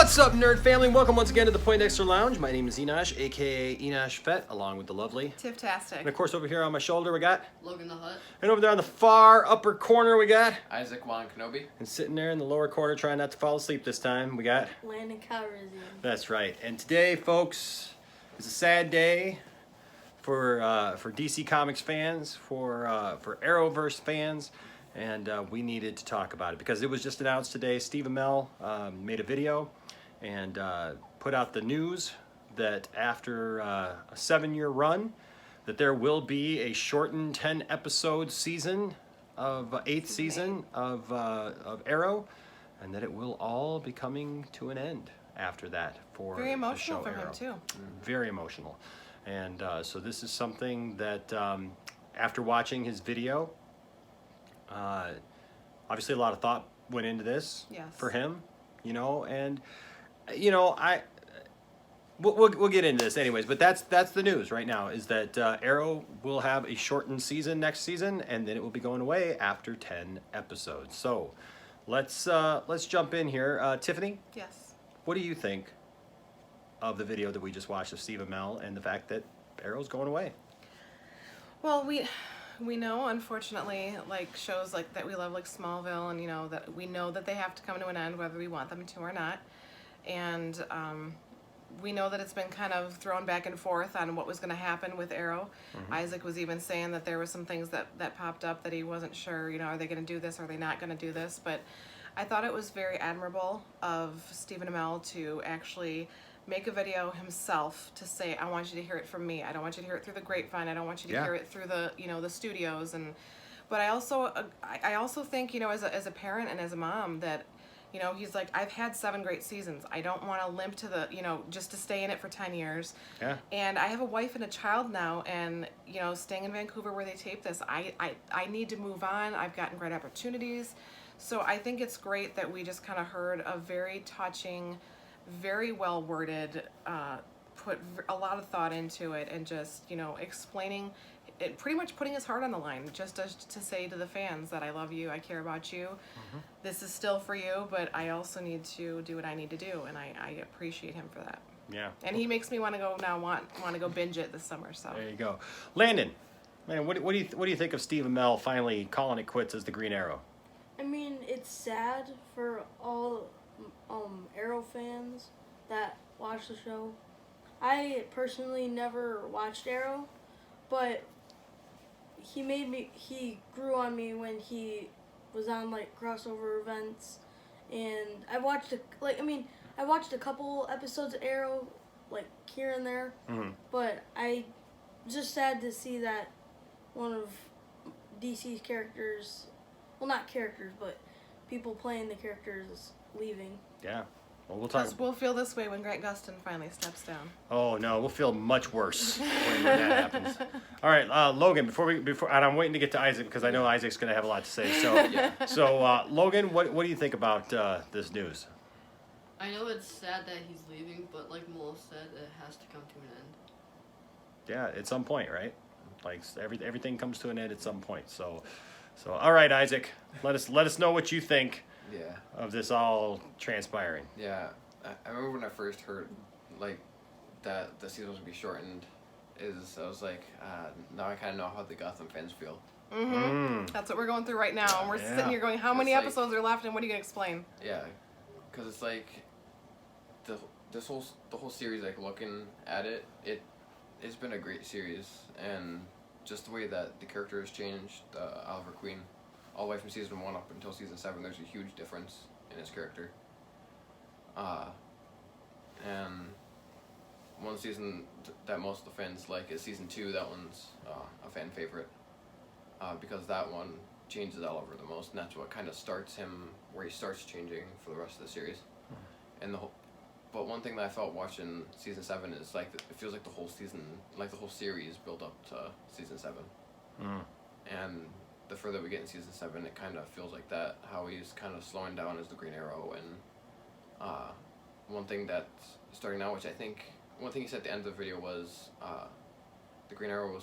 What's up, nerd family? Welcome once again to the Poindexter Lounge. My name is Enosh, aka Enosh Fett, along with the lovely Tifftastic. And of course, over here on my shoulder we got Logan the Hut. And over there on the far upper corner we got Isaac Juan Kenobi. And sitting there in the lower corner trying not to fall asleep this time, we got Landon Calrissian. That's right. And today, folks, is a sad day for DC Comics fans, for Arrowverse fans. And we needed to talk about it because it was just announced today. Steve Amell made a video and put out the news that after a 7-year run, that there will be a shortened 10-episode season of 8th season of Arrow, and that it will all be coming to an end after that for very emotional the show for Arrow. him too. Very emotional, and so this is something that after watching his video. Obviously a lot of thought went into this for him, and we'll get into this anyways, but that's the news right now is that Arrow will have a shortened season next season, and then it will be going away after 10 episodes. So let's jump in here. Tiffany? Yes. What do you think of the video that we just watched of Steve Amell and the fact that Arrow's going away? Well, we know, unfortunately, like shows like that we love, like Smallville, and that we know that they have to come to an end whether we want them to or not. And we know that it's been kind of thrown back and forth on what was going to happen with Arrow. Mm-hmm. Isaac was even saying that there were some things that popped up that he wasn't sure, are they going to do this, or are they not going to do this? But I thought it was very admirable of Stephen Amell to actually make a video himself to say, I want you to hear it from me. I don't want you to hear it through the grapevine. I don't want you to hear it through the the studios. But I also think as a parent and as a mom that he's like, I've had 7 great seasons. I don't want to limp to the just to stay in it for 10 years. Yeah. And I have a wife and a child now, and staying in Vancouver where they tape this, I need to move on. I've gotten great opportunities. So I think it's great that we just kind of heard a very touching, very well worded, put a lot of thought into it, and just explaining it, pretty much putting his heart on the line, just to say to the fans that I love you, I care about you. Mm-hmm. This is still for you, but I also need to do what I need to do, and I appreciate him for that. Yeah. And he makes me want to go binge it this summer. So there you go, Landon. Man, what do you think of Steve Amell finally calling it quits as the Green Arrow? I mean, it's sad for all Arrow fans that watch the show. I personally never watched Arrow, but he grew on me when he was on like crossover events, and I watched a couple episodes of Arrow like here and there. Mm-hmm. But I just sad to see that one of DC's characters, well, not characters, but people playing the characters is leaving. Yeah. Well, we'll talk. We'll feel this way when Grant Gustin finally steps down. Oh no, we'll feel much worse when that happens. All right, Logan. Before and I'm waiting to get to Isaac because I know Isaac's going to have a lot to say. So, Logan, what do you think about this news? I know it's sad that he's leaving, but like Mole said, it has to come to an end. Yeah, at some point, right? Like everything comes to an end at some point. So, all right, Isaac, let us know what you think. Yeah. Of this all transpiring. Yeah, I remember when I first heard like that the season was gonna be shortened. I was like, now I kind of know how the Gotham fans feel. Mm-hmm. That's what we're going through right now, and we're sitting here going, how many episodes are left, and what are you gonna explain? Yeah, because it's like the whole series, like looking at it's been a great series, and just the way that the character has changed, Oliver Queen. All the way from season 1 up until season 7, there's a huge difference in his character. And one season that most of the fans like is season 2. That one's a fan favorite because that one changes Oliver the most, and that's what kind of starts him where he starts changing for the rest of the series. And but one thing that I felt watching season 7 is like it feels like the whole season, like the whole series, built up to season 7. And the further we get in season 7, it kind of feels like that, how he's kind of slowing down as the Green Arrow. And one thing that's starting now, which I think, one thing he said at the end of the video was the Green Arrow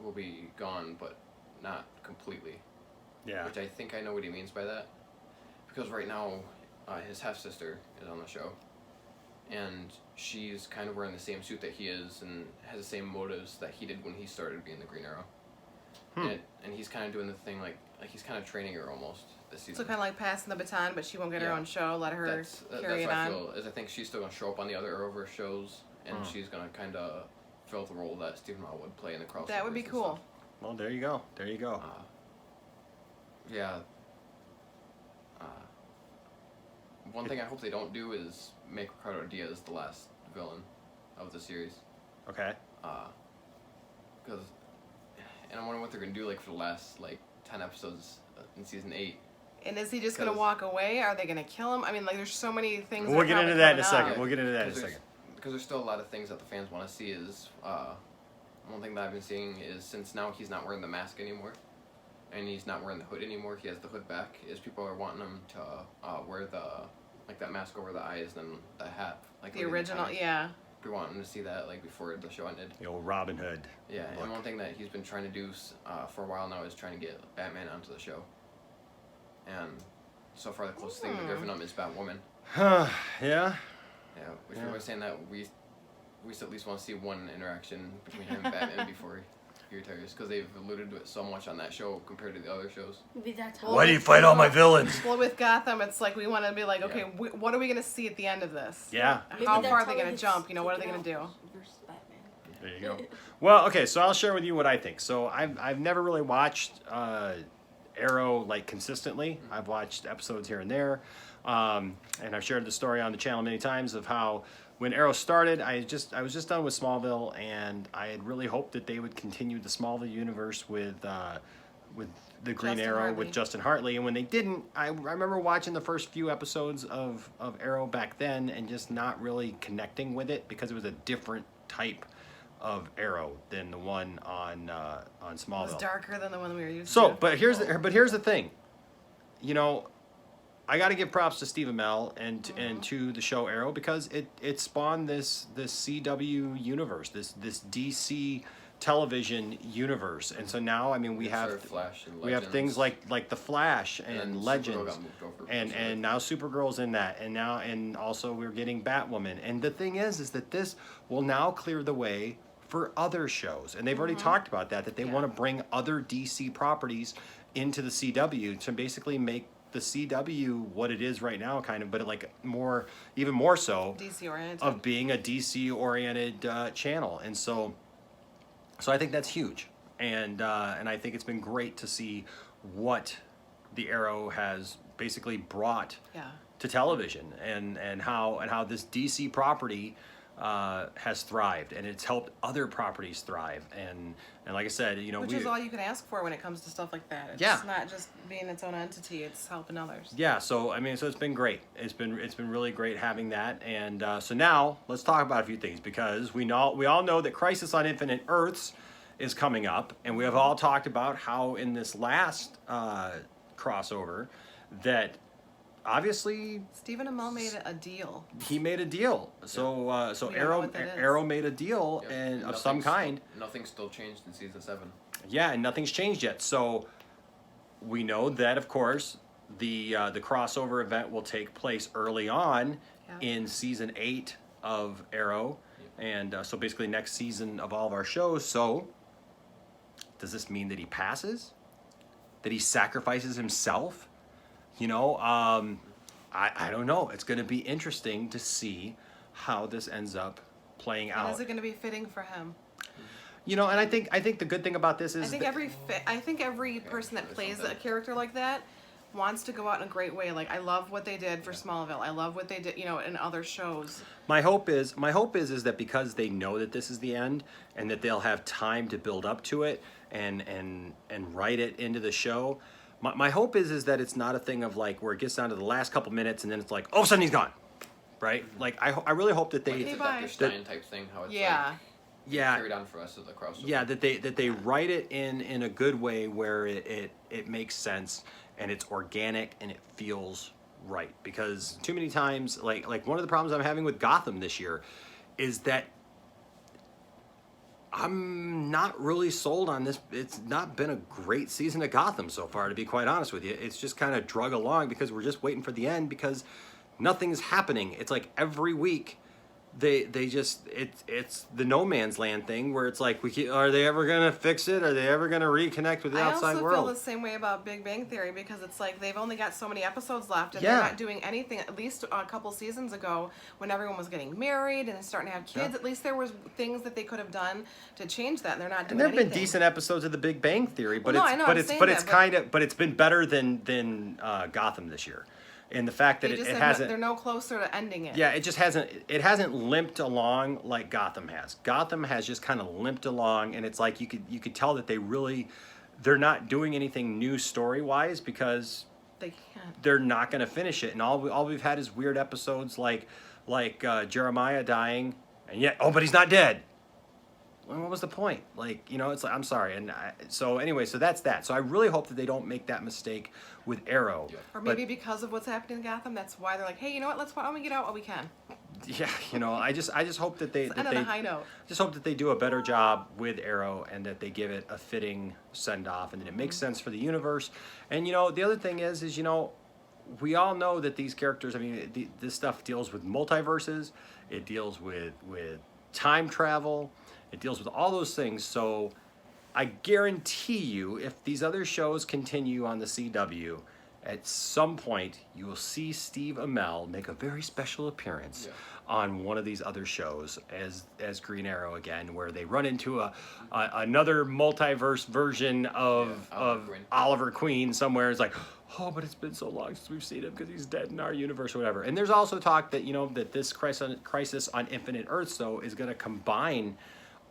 will be gone, but not completely. Yeah. Which I think I know what he means by that. Because right now, his half-sister is on the show. and she's kind of wearing the same suit that he is and has the same motives that he did when he started being the Green Arrow. And he's kind of doing the thing like he's kind of training her almost this season. So kind of like passing the baton, but she won't get her Yeah. own show. Let her carry it what I on. feel, is I think she's still going to show up on the other Arrowverse shows, and she's going to kind of fill the role that Stephen Amell would play in the crossover. That would be cool. Well, there you go. There you go. Yeah. One thing I hope they don't do is make Ricardo Diaz the last villain of the series. Okay. Because, and I'm wondering what they're gonna do like for the last like 10 episodes in season 8. And is he just going to walk away? Are they going to kill him? I mean, like, there's so many things. We'll get into that in a second. Yeah, We'll get into that in a second. Because there's still a lot of things that the fans want to see. Is one thing that I've been seeing is since now he's not wearing the mask anymore, and he's not wearing the hood anymore. He has the hood back. Is people are wanting him to wear the like that mask over the eyes and the hat like The in original, comics. yeah. We want him to see that like before the show ended. The old Robin Hood. Yeah, look. and one thing that he's been trying to do for a while now is trying to get Batman onto the show. And so far, the closest thing to gripping him is Batwoman. Yeah. Yeah, if you're saying that, we at least want to see one interaction between him and Batman before he retires, because they've alluded to it so much on that show compared to the other shows. Maybe that's how. Why do you fight all my villains? Well, with Gotham, it's like we want to be like, Yeah. okay, what are we going to see at the end of this? Yeah. Maybe How that's far are they how going to gets jump? You know, what are they taken going to do? out versus Batman. There you go. Well, okay, so I'll share with you what I think. So I've never really watched Arrow like consistently. I've watched episodes here and there, and I've shared the story on the channel many times of how when Arrow started, I was just done with Smallville, and I had really hoped that they would continue the Smallville universe with the Green Justin Arrow Hartley. with Justin Hartley. And when they didn't, I remember watching the first few episodes of Arrow back then and just not really connecting with it because it was a different type of Arrow than the one on Smallville. It was darker than the one we were used So, to. but here's the thing. You know, I got to give props to Steve Amell and to the show Arrow because it spawned this CW universe, this DC television universe, and so now I mean we have Flash and we have things like the Flash and Supergirl Legends, got moved over and now Supergirl's in that, and also we're getting Batwoman, and the thing is that this will now clear the way for other shows, and they've already talked about that they want to bring other DC properties into the CW to basically make the CW what it is right now, kind of, but like even more so DC oriented. of being a DC oriented channel, and so I think that's huge, and I think it's been great to see what the Arrow has basically brought to television, and how this DC property has thrived, and it's helped other properties thrive, and like I said, you know, Which is all you can ask for when it comes to stuff like that. It's Yeah. not just being its own entity; it's helping others. Yeah, so I mean, so it's been great. It's been really great having that, and so now let's talk about a few things because we all know that Crisis on Infinite Earths is coming up, and we have all talked about how in this last crossover that obviously Stephen Amell made a deal. he made a deal. So We don't know Arrow what that is. Arrow made a deal Yeah, and of nothing's some kind. Nothing's still changed in season 7. Yeah, and nothing's changed yet. So we know that, of course, the crossover event will take place early on in season 8 of Arrow, and so basically next season of all of our shows. So does this mean that he passes? That he sacrifices himself? You know, I don't know. It's going to be interesting to see how this ends up playing And out. is it going to be fitting for him? You know, and I think the good thing about this is I think every person that plays a character like that wants to go out in a great way. Like I love what they did for Smallville. I love what they did, you know, in other shows. My hope is that because they know that this is the end and that they'll have time to build up to it and write it into the show. My hope is that it's not a thing of like where it gets down to the last couple minutes and then it's like all of a sudden he's gone, right? Like I really hope that Like they it's a bye. Dr. Stein type thing, how it's Yeah. carried on for us as the crossover. Yeah, that they write it in a good way where it makes sense and it's organic and it feels right. Because too many times, like one of the problems I'm having with Gotham this year is that I'm not really sold on this. It's not been a great season of Gotham so far, to be quite honest with you. It's just kind of drug along because we're just waiting for the end because nothing's happening. It's like every week they just it's the no man's land thing where it's like are they ever gonna fix it? Are they ever gonna reconnect with the outside I also world? feel the same way about Big Bang Theory because it's like they've only got so many episodes left and Yeah. they're not doing anything. At least a couple seasons ago, when everyone was getting married and starting to have kids, Yeah. at least there was things that they could have done to change that. And they're not doing And there have been anything. decent episodes of The Big Bang Theory, but Well, no, it's I know, but I'm it's saying but that, it's but- kind of but it's been better than Gotham this year, in the fact that They it just hasn't. they're no closer to ending it. Yeah, it just hasn't limped along like Gotham has. Gotham has just kind of limped along, and it's like you could tell that they're not doing anything new story wise because They can't. they're not going to finish it. And all we've had is weird episodes like Jeremiah dying, and yet but he's not dead. Well, what was the point? Like, it's like, I'm sorry. And so anyway, so that's that. So I really hope that they don't make that mistake with Arrow. Yeah. Or But- maybe because of what's happening in Gotham, that's why they're like, hey, you know what? Why don't we get out while we can? Yeah, I just hope that they Let's end on a high note. just hope that they do a better job with Arrow and that they give it a fitting send off and that it makes sense for the universe. And the other thing is we all know that these characters. I mean, this stuff deals with multiverses. It deals with time travel. It deals with all those things. So I guarantee you, if these other shows continue on the CW, at some point you will see Steve Amell make a very special appearance on one of these other shows as Green Arrow again, where they run into another multiverse version of Oliver Queen somewhere. It's like, oh, but it's been so long since we've seen him because he's dead in our universe or whatever. And there's also talk that that this Crisis on Infinite Earths though is going to combine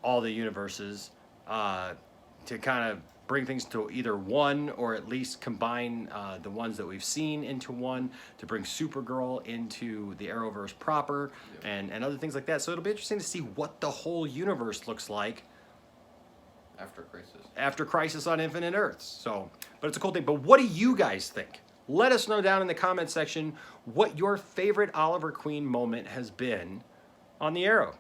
all the universes to kind of bring things to either one or at least combine the ones that we've seen into one to bring Supergirl into the Arrowverse proper and other things like that. So it'll be interesting to see what the whole universe looks like after Crisis on Infinite Earths. So, but it's a cool thing. But what do you guys think? Let us know down in the comment section what your favorite Oliver Queen moment has been on the Arrow.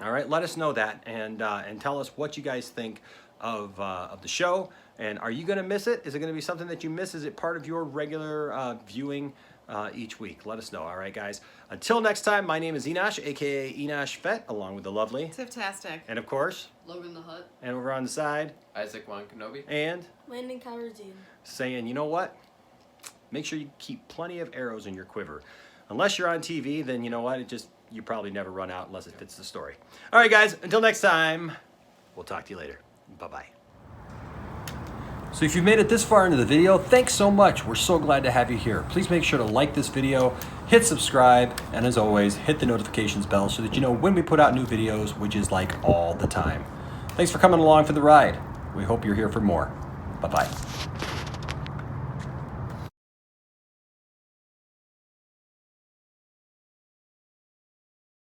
All right, let us know that and tell us what you guys think of the show. And are you going to miss it? Is it going to be something that you miss? Is it part of your regular viewing each week? Let us know. All right, guys. Until next time, my name is Enosh, a.k.a. Enosh Fett, along with the lovely. Tiftastic. And, of course. Logan the Hut. And over on the side. Isaac Wan Kenobi. And. Landon Calrissian. Saying, you know what? Make sure you keep plenty of arrows in your quiver. Unless you're on TV, then you know what? You probably never run out unless it fits the story. All right, guys. Until next time, we'll talk to you later. Bye-bye. So if you've made it this far into the video, thanks so much. We're so glad to have you here. Please make sure to like this video, hit subscribe, and as always, hit the notifications bell so that you know when we put out new videos, which is like all the time. Thanks for coming along for the ride. We hope you're here for more. Bye-bye.